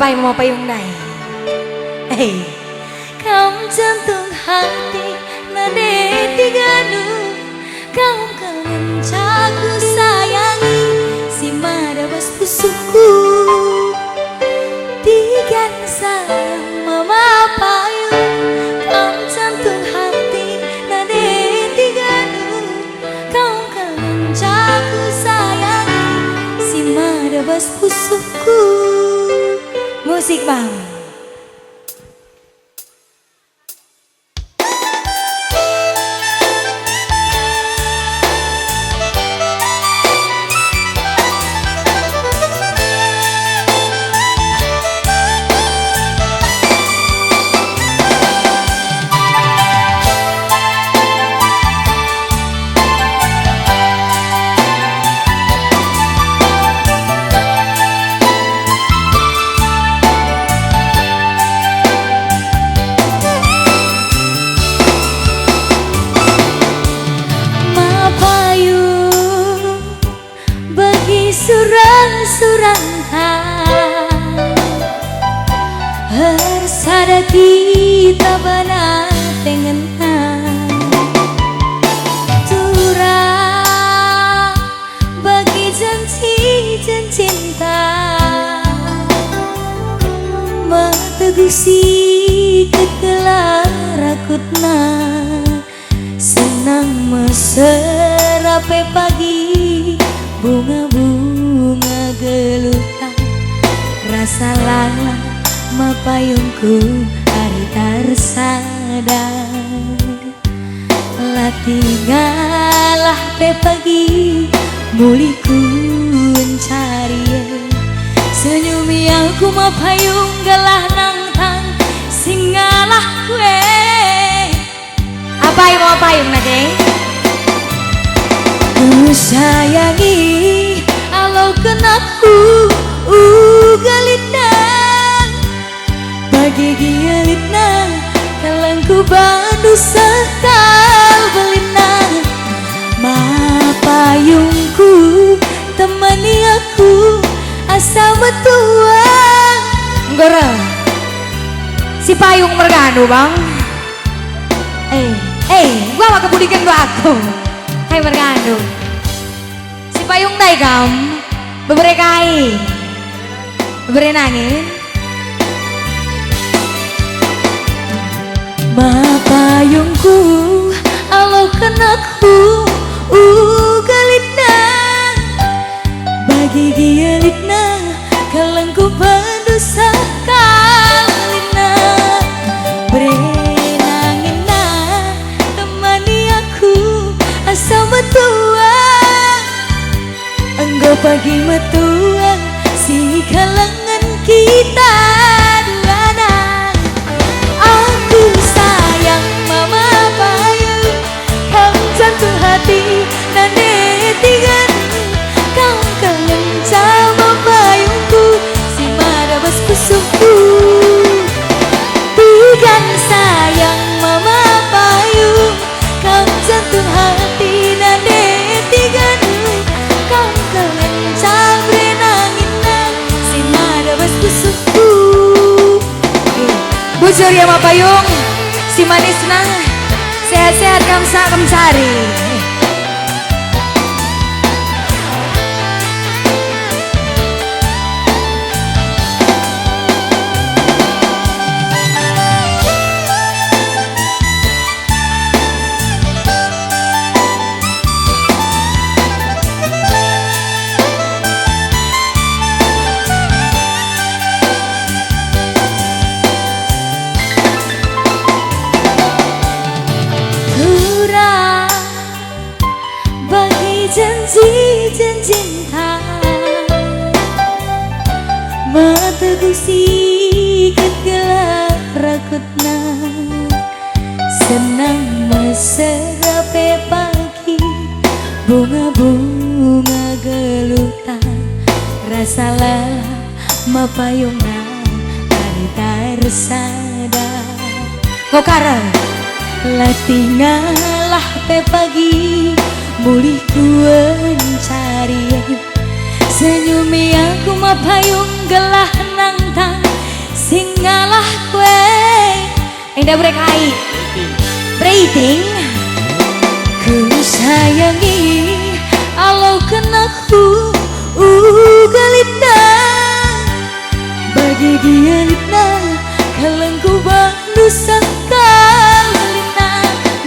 Mapai mau payung dai. Hey. Kaum jantung hati nade tiganu, kaum kelencaku sayangi si madabas pusuku. Tigan sayang mama payung, kaum jantung hati nade tiganu, kaum kelencaku sayangi si madabas pusuku. Musik bang. Surang-surang hersada kita benar dengan turang bagi janji cinta metegusi kekelar-rakutna senang meserape pagi bunga-bunga gelutan rasa lala mapayungku hari tarsada latingalah pe pagi muliku mencari senyumi aku mapayung galah nangtang singalah kue apa yang mau payung nage ku sayangi alau kenaku galitna bagi gialitna kalangku bandu sekal belina mapayungku temani aku asa betuan nggora si payung merganu bang gua mah kebudikan gua aku hai merganu si payung dai kam beberekai berenangin mapayungku alau kenaku galitna bagi gialitna kalangku bandu sakalina berenangina temani aku asa metua engkau pagi metua si kalangan kita duana aku sayang mama payung kau jantung hati nane tigan kau kangen sama payungku si madabas pusuku tigan sayang mama payung kau jantung hati nane tigan kau kangen cabre nangina si madabas pusuku bujur ya mapayung si manis nang sehat-sehat kamsa kamsari janji cinta metegusi kegelar rakutna senang meserape pagi bunga-bunga gelutan rasa lelah mapayungna hari tarsada kokara latingalah pe pagi mulih kuen cari senyumi aku mapayung gelah nangtang sing ngalah kue indah berekai rating ku sayangi alau kenaku galita bagi dia lita kalengku bandu sakalina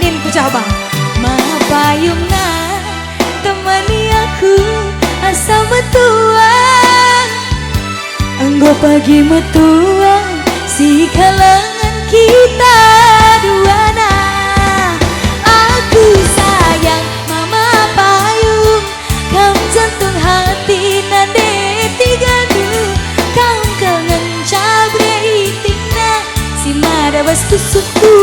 nin ku coba ma payungna temani aku asa metuang anggo pagi metuang si kalangan kita duana aku sayang mama payung kamu jantung hati nade tiga dulu kamu kangen cabre itikna si mada bas suku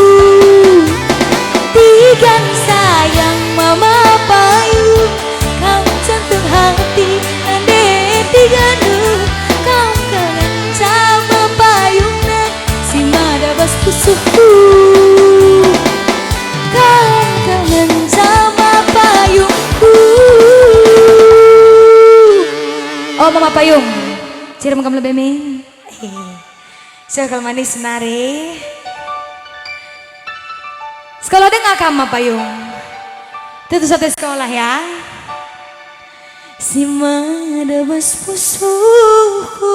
tiga sayang mama payung kamu jantung hati nade tiga dulu kamu kangen cabre payungna si mada bas suku kamu kangen sama payungku. Oh mama payung, siram kamu lebih min. Sekal manis nari. Sekolah deh nggak kamu payung. Tentu satu sekolah ya. Si mada bas pusuku.